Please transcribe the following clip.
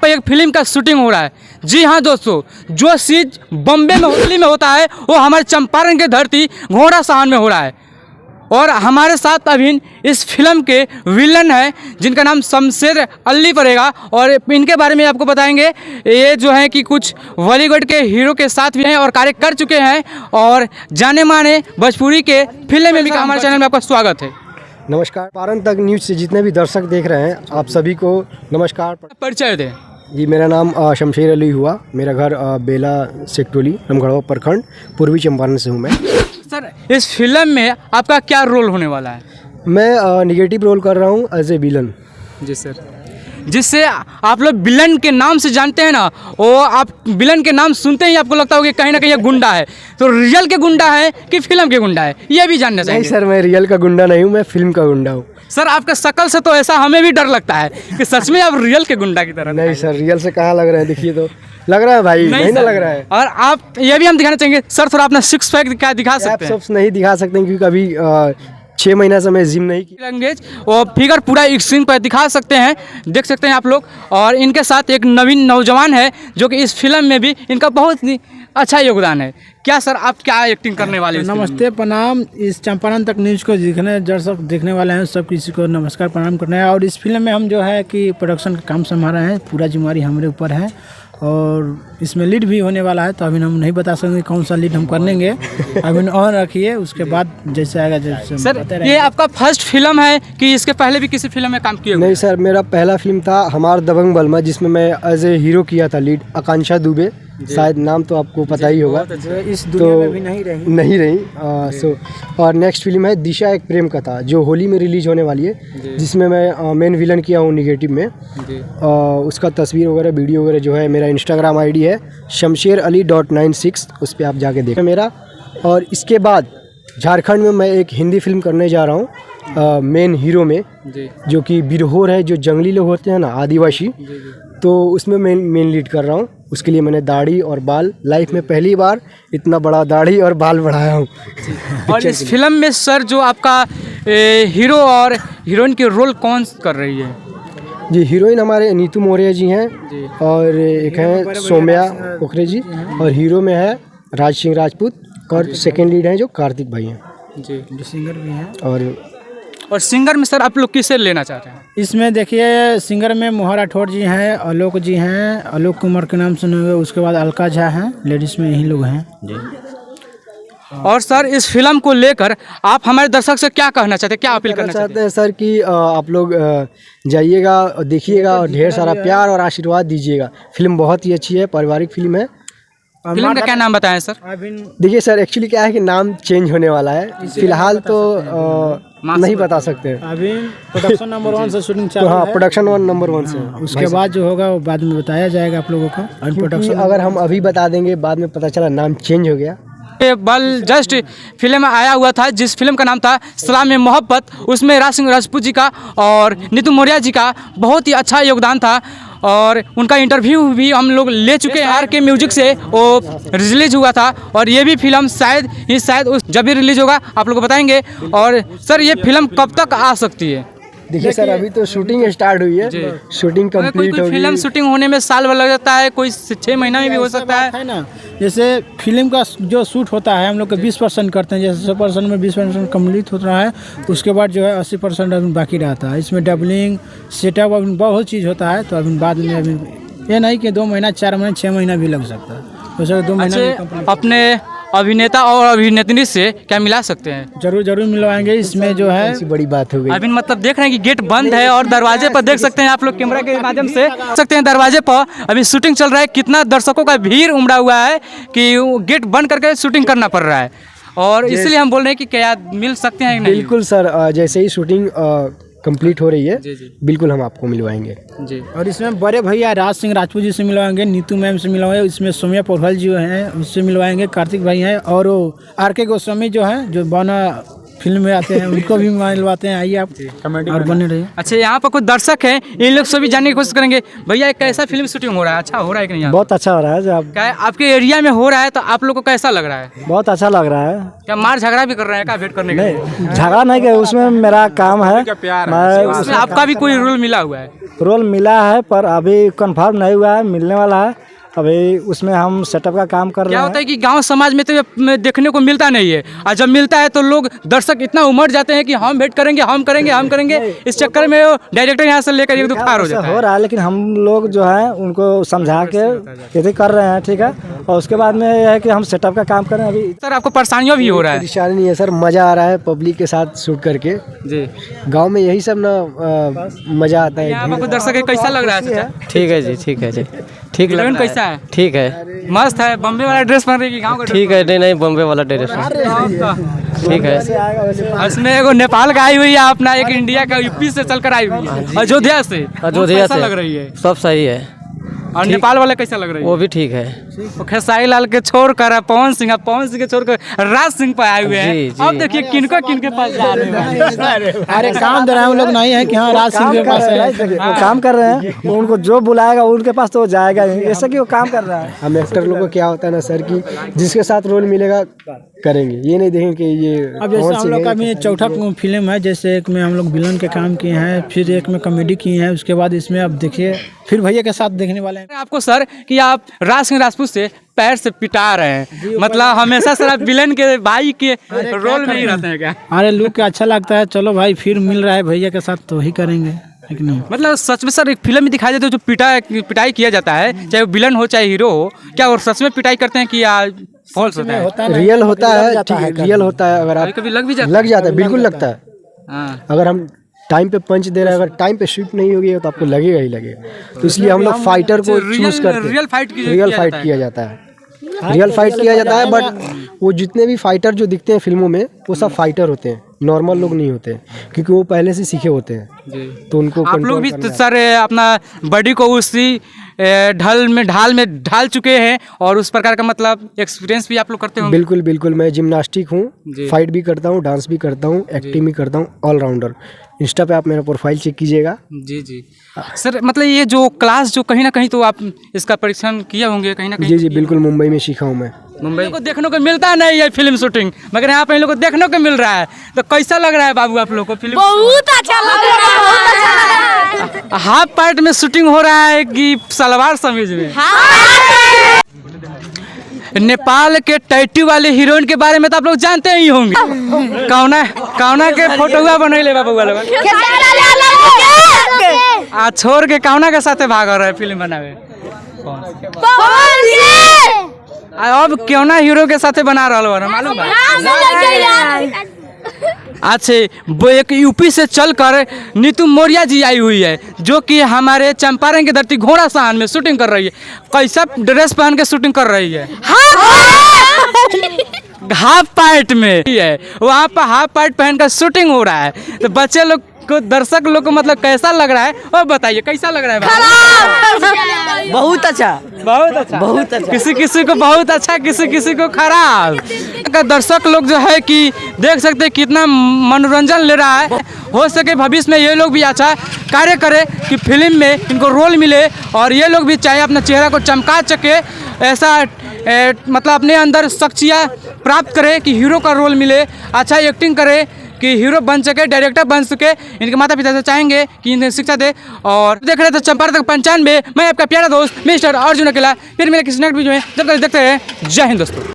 पे एक फिल्म का शूटिंग हो रहा है। जी हाँ दोस्तों, जो चीज़ बम्बे में दिल्ली में होता है वो हमारे चंपारण की धरती घोड़ा सहन में हो रहा है। और हमारे साथ अभी इस फिल्म के विलन हैं जिनका नाम शमशेर अली पड़ेगा, और इनके बारे में आपको बताएंगे। ये जो है कि कुछ बॉलीवुड के हीरो के साथ भी हैं और कार्य कर चुके हैं, और जाने माने भोजपुरी के फिल्म में भी। हमारे चैनल में आपका स्वागत है। नमस्कार। चंपारण तक न्यूज़ से जितने भी दर्शक देख रहे हैं आप सभी को नमस्कार। परिचय दें। जी, मेरा नाम शमशेर अली हुआ। मेरा घर बेला सेक्टोली रामगढ़वा प्रखंड पूर्वी चंपारण से हूँ मैं। सर, इस फिल्म में आपका क्या रोल होने वाला है? मैं निगेटिव रोल कर रहा हूँ एज ए विलन। जी सर, जिससे आप लोग विलन के नाम से जानते हैं ना, वो आप विलन के नाम सुनते ही आपको लगता होगा कि कहीं ना कहीं ये गुंडा है। तो रियल के गुंडा है कि फिल्म के गुंडा है, ये भी जानना चाहिए। नहीं सर, मैं रियल का गुंडा नहीं हूँ, मैं फिल्म का गुंडा हूँ। सर, आपका शक्ल से तो ऐसा हमें भी डर लगता है कि सच में आप रियल के गुंडा की तरह। नहीं सर, रियल से कहाँ लग रहा है, देखिए तो लग रहा है भाई, नहीं ना लग रहा है। और आप ये भी हम दिखाना चाहेंगे सर, थोड़ा अपना सिक्स पैक दिखा सकते हैं? नहीं दिखा सकते क्योंकि अभी 6 महीना से मैं जिम नहीं की। लैंग्वेज और फिगर पूरा एक स्क्रीन पर दिखा सकते हैं, देख सकते हैं आप लोग। और इनके साथ एक नवीन नौजवान है जो कि इस फिल्म में भी इनका बहुत ही अच्छा योगदान है। क्या सर, आप क्या एक्टिंग करने वाले हैं? नमस्ते, प्रणाम। इस चंपारण तक न्यूज़ को दर्शक देखने वाले हैं, सब किसी को नमस्कार प्रणाम करना है। और इस फिल्म में हम जो है कि प्रोडक्शन का काम संभाल रहे हैं, पूरा जिम्मेदारी हमारे ऊपर है। और इसमें लीड भी होने वाला है, तो अभी हम नहीं बता सकते कौन सा लीड हम कर लेंगे। अभी ऑन रखिए, उसके बाद जैसे आएगा जैसे। सर, ये आपका फर्स्ट फिल्म है कि इसके पहले भी किसी फिल्म में काम किए? नहीं सर, मेरा पहला फिल्म था हमार दबंग बलमा, जिसमें मैं एज ए हीरो किया था लीड। आकांक्षा दुबे, शायद नाम तो आपको पता ही होगा। इस दुनिया में भी नहीं रही। सो और नेक्स्ट फिल्म है दिशा एक प्रेम कथा, जो होली में रिलीज होने वाली है, जिसमें मैं मेन विलन किया हूँ निगेटिव में। उसका तस्वीर वगैरह वीडियो वगैरह जो है, मेरा इंस्टाग्राम आईडी है shamsherali.96, उस पर आप जाके देखें मेरा। और इसके बाद झारखंड में मैं एक हिंदी फिल्म करने जा रहा हूँ मेन हीरो में, जो कि बिरहोर है, जो जंगली लोग होते हैं ना, आदिवासी। तो उसमें मेन लीड कर रहा हूँ। उसके लिए मैंने दाढ़ी और बाल, लाइफ में पहली बार इतना बड़ा दाढ़ी और बाल बढ़ाया हूँ। और इस फिल्म में सर जो आपका हीरो और हीरोइन की रोल कौन कर रही है? जी, हीरोइन हमारे नीतू मौर्य जी हैं, और एक हैं सौम्या पोखरे जी, और हीरो में है राज सिंह राजपूत, और सेकेंड लीड हैं जो कार्तिक भाई हैं जी, जो सिंगर भी हैं। और सिंगर में सर आप लोग किसे लेना चाहते हैं? इसमें देखिए, सिंगर में मोहन राठौर जी हैं, आलोक जी हैं, आलोक कुमार के नाम सुनेंगे। उसके बाद अलका झा हैं, लेडीज़ में यही लोग हैं जी। और सर, इस फिल्म को लेकर आप हमारे दर्शक से क्या कहना चाहते हैं, क्या अपील करना चाहते हैं? सर कि आप लोग जाइएगा और देखिएगा, और ढेर सारा प्यार और आशीर्वाद दीजिएगा। फिल्म बहुत ही अच्छी है, पारिवारिक फिल्म है। फिल्म का क्या नाम बताएं सर? देखिए सर, एक्चुअली क्या है कि नाम चेंज होने वाला है, फिलहाल तो नहीं बता सकते। अभी प्रोडक्शन नंबर 1 से शूटिंग चालू है। हाँ, है। प्रोडक्शन 1 नंबर 1 से। उसके बाद जो होगा वो बाद में बताया जाएगा आप लोगों को। क्योंकि अगर हम अभी बता देंगे, बाद में पता चला नाम चेंज हो गया। बल जस्ट फिल्म आया हुआ था, जिस फिल्म का नाम था सलाम मोहब्बत। उसमें राज सिंह राजपूत जी का और नीतू मौर्य जी का बहुत ही अच्छा योगदान था, और उनका इंटरव्यू भी हम लोग ले चुके हैं। RK म्यूजिक से वो रिलीज हुआ था, और ये भी फिल्म शायद जब भी रिलीज होगा आप लोग को बताएंगे। और सर, ये फिल्म कब तक आ सकती है? देखिए सर, अभी तो शूटिंग स्टार्ट हुई है, शूटिंग कंप्लीट होगी। फिल्म शूटिंग होने में साल भर लग जाता है, कोई 6 महीना में भी हो सकता है ना। जैसे फिल्म का जो शूट होता है, हम लोग 20% करते हैं। जैसे 100% में 20% कम्प्लीट हो रहा है, उसके बाद जो है 80% अभी बाकी रहता है। इसमें डबलिंग, सेटअप, अभी बहुत चीज़ होता है। तो अभी बाद में अभी ये नहीं कि 2 महीना, 4 महीना, 6 महीना भी लग सकता है। हो सकता है 2 महीना। अपने अभिनेता और अभिनेत्री से क्या मिला सकते हैं? जरूर मिलवाएंगे। इसमें जो है बड़ी बात हो गई। अभी मतलब देख रहे हैं कि गेट बंद है, और दरवाजे पर देख सकते हैं आप लोग, कैमरा के माध्यम से देख सकते हैं दरवाजे पर अभी शूटिंग चल रहा है। कितना दर्शकों का भीड़ उमड़ा हुआ है कि गेट बंद करके शूटिंग करना पड़ रहा है, और इसलिए हम बोल रहे हैं कि क्या मिल सकते हैं? बिल्कुल सर, जैसे ही शूटिंग कंप्लीट हो रही है, बिल्कुल हम आपको मिलवाएंगे जी। और इसमें बड़े भैया राज सिंह राजपूत जी से मिलवाएंगे, नीतू मैम से मिलवाएंगे, इसमें सौम्या पोखल जी हैं उससे मिलवाएंगे, कार्तिक भाई हैं, और वो RK गोस्वामी जो हैं, जो बाना फिल्म में आते हैं उनको भी मिलवाते हैं। आइए आप और बने रहिए। अच्छा, यहाँ पर कुछ दर्शक हैं, इन लोग से भी जानने की कोशिश करेंगे। भैया कैसा फिल्म शूटिंग हो रहा है? अच्छा हो रहा है कि नहीं? बहुत अच्छा हो रहा है। जब क्या आपके एरिया में हो रहा है तो आप लोग को कैसा लग रहा है? बहुत अच्छा लग रहा है। क्या मार झगड़ा भी कर रहे हैं क्या भेंट करने के लिए? नहीं, झगड़ा नहीं किया, उसमें मेरा काम है। मैं उसमें आपका भी कोई रोल मिला हुआ है? रोल मिला है पर अभी कंफर्म नहीं हुआ है, मिलने वाला है। अभी उसमें हम सेटअप का काम कर रहे क्या हैं। होता है कि गांव समाज में तो ये देखने को मिलता नहीं है, और जब मिलता है तो लोग दर्शक इतना उमड़ जाते हैं कि हम भेंट करेंगे, हम करेंगे, हम करेंगे। इस चक्कर में वो डायरेक्टर यहाँ से लेकर एक दो फार हो ऐसा जाता हो है। रहा है, लेकिन हम लोग जो है उनको समझा के यदि कर रहे हैं, ठीक है। और उसके बाद में यह है कि हम सेटअप का काम करें। अभी सर आपको परेशानियाँ भी हो रहा है? परेशानी नहीं है सर, मज़ा आ रहा है पब्लिक के साथ शूट करके। जी, गांव में यही सब ना मज़ा आता है। यहाँ पर कोई दर्शक है, कैसा लग रहा है? चाचा ठीक है जी, ठीक है जी, ठीक लग हीरोइन रहा है। कैसा है? ठीक है, मस्त है। बम्बे वाला ड्रेस पहन रही है कि गाँव का ड्रेस? ठीक है। नहीं नहीं, बॉम्बे वाला ड्रेस है। ठीक है। इसमें एगो नेपाल का आई हुई है अपना, एक इंडिया का यूपी से चलकर आई हुई है, अयोध्या से। अयोध्या कैसा से लग रही है? सब सही है। और नेपाल वाले कैसा लग रही है? वो भी ठीक है। वो खेसारी लाल के छोड़ कर पवन सिंह के छोड़ कर राज सिंह पे आए हुए हैं। जी, जी। अब देखिए किनको किनके पास जा रहे हैं। अरे काम दे रहे हैं, वो लोग नहीं है कि हाँ राज सिंह के पास है। वो काम कर रहे हैं, वो उनको जो बुलाएगा उनके पास तो वो जाएगा ही। ऐसा कि वो काम कर रहा है। हम एक्टर लोगों को क्या होता है ना सर कि जिसके साथ रोल मिलेगा करेंगे, ये नहीं देखेंगे कि ये अब जैसे कौन हम सी लोग है। का भी चौथा फिल्म है, जैसे एक में हम लोग विलन के काम किए हैं, फिर एक में कॉमेडी किए हैं, उसके बाद इसमें अब देखिए फिर भैया के साथ देखने वाले हैं। आपको सर कि आप राज सिंह राजपूत से पैर से पिटा रहे हैं, मतलब हमेशा सर आप विलन के भाई के रोल में ही रहते हैं क्या? अरे लुक का अच्छा लगता है। चलो भाई फिर मिल रहा है भैया के साथ तो ही करेंगे, है कि नहीं? मतलब सच में सर एक फिल्म में दिखाई देते है जो पिटाई किया जाता है, चाहे वो विलन हो चाहे हीरो हो, क्या वो सच में पिटाई करते हैं कि फॉल्स होता है? रियल होता है, ठीक है, रियल होता है। अगर आप कभी लग भी जाता लग जाता है, बिल्कुल लगता है। हाँ। अगर हम टाइम पे पंच दे रहे हैं, अगर टाइम पे शूट नहीं होगी तो आपको लगेगा ही लगेगा। तो इसलिए हम लोग फाइटर को चूज करते हैं। रियल फाइट रियल फाइट किया जाता है, रियल फाइट किया जाता है। बट वो जितने भी फाइटर जो दिखते हैं फिल्मों में वो सब फाइटर होते हैं, नॉर्मल लोग नहीं होते, क्योंकि वो पहले से सीखे होते हैं। तो उनको आप लोग भी control करना सर अपना बॉडी को उसी ढाल में ढाल चुके हैं, और उस प्रकार का मतलब एक्सपीरियंस भी आप लोग करते होंगे? बिल्कुल बिल्कुल। मैं जिम्नास्टिक हूँ, जी। फाइट भी करता हूँ, डांस भी करता हूँ, एक्टिंग भी करता हूँ, ऑलराउंडर। इंस्टा पे आप मेरा प्रोफाइल चेक कीजिएगा। जी जी सर, मतलब ये जो क्लास जो कहीं ना कहीं तो आप इसका परीक्षण किए होंगे कहीं ना कहीं? जी जी बिल्कुल, मुंबई में सीखा हूँ मैं। मुंबई को देखने को मिलता नहीं है फिल्म शूटिंग, मगर यहाँ पे इन लोग को देखने को मिल रहा है। तो कैसा लग रहा है बाबू आप लोग को फिल्म? बहुत अच्छा लग रहा है। हाफ पैंट में शूटिंग हो रहा है कि सलवार समीज में? नेपाल के टैटू वाले हीरोइन के बारे में तो आप लोग जानते ही होंगे। कौना के फोटोआ बनैले बाबू वाले आ छोड़ के कौना के साथे भाग रहा है फिल्म बनावे? अब क्यों ना हीरो के साथे बना रहा है मालूम है? अच्छा, वो एक यूपी से चलकर नीतू मौर्य जी आई हुई है, जो कि हमारे चंपारण की धरती घोड़ा सहन में शूटिंग कर रही है। कैसा ड्रेस पहन के शूटिंग कर रही है? हाफ पैंट में है, वहाँ पर हाफ पैंट पहन कर शूटिंग हो रहा है। तो बच्चे लोग को, दर्शक लोग को मतलब कैसा लग रहा है और बताइए कैसा लग रहा है? बहुत अच्छा, बहुत अच्छा, बहुत अच्छा। किसी किसी को बहुत अच्छा, किसी किसी को खराब। दर्शक लोग जो है कि देख सकते हैं कितना मनोरंजन ले रहा है। हो सके भविष्य में ये लोग भी अच्छा कार्य करें कि फिल्म में इनको रोल मिले, और ये लोग भी चाहे अपना चेहरा को चमका सके, ऐसा मतलब अपने अंदर शख्सियत प्राप्त करे कि हीरो का रोल मिले, अच्छा एक्टिंग करे कि हीरो बन सके, डायरेक्टर बन सके। इनके माता पिता से चाहेंगे कि इन्हें शिक्षा दे। और देख रहे थे चंपारण तक 95, मैं आपका प्यारा दोस्त मिस्टर अर्जुन अकेला। फिर मेरे किसी नेक्स्ट वीडियो में जब तक देखते हैं। जय हिंद दोस्तों।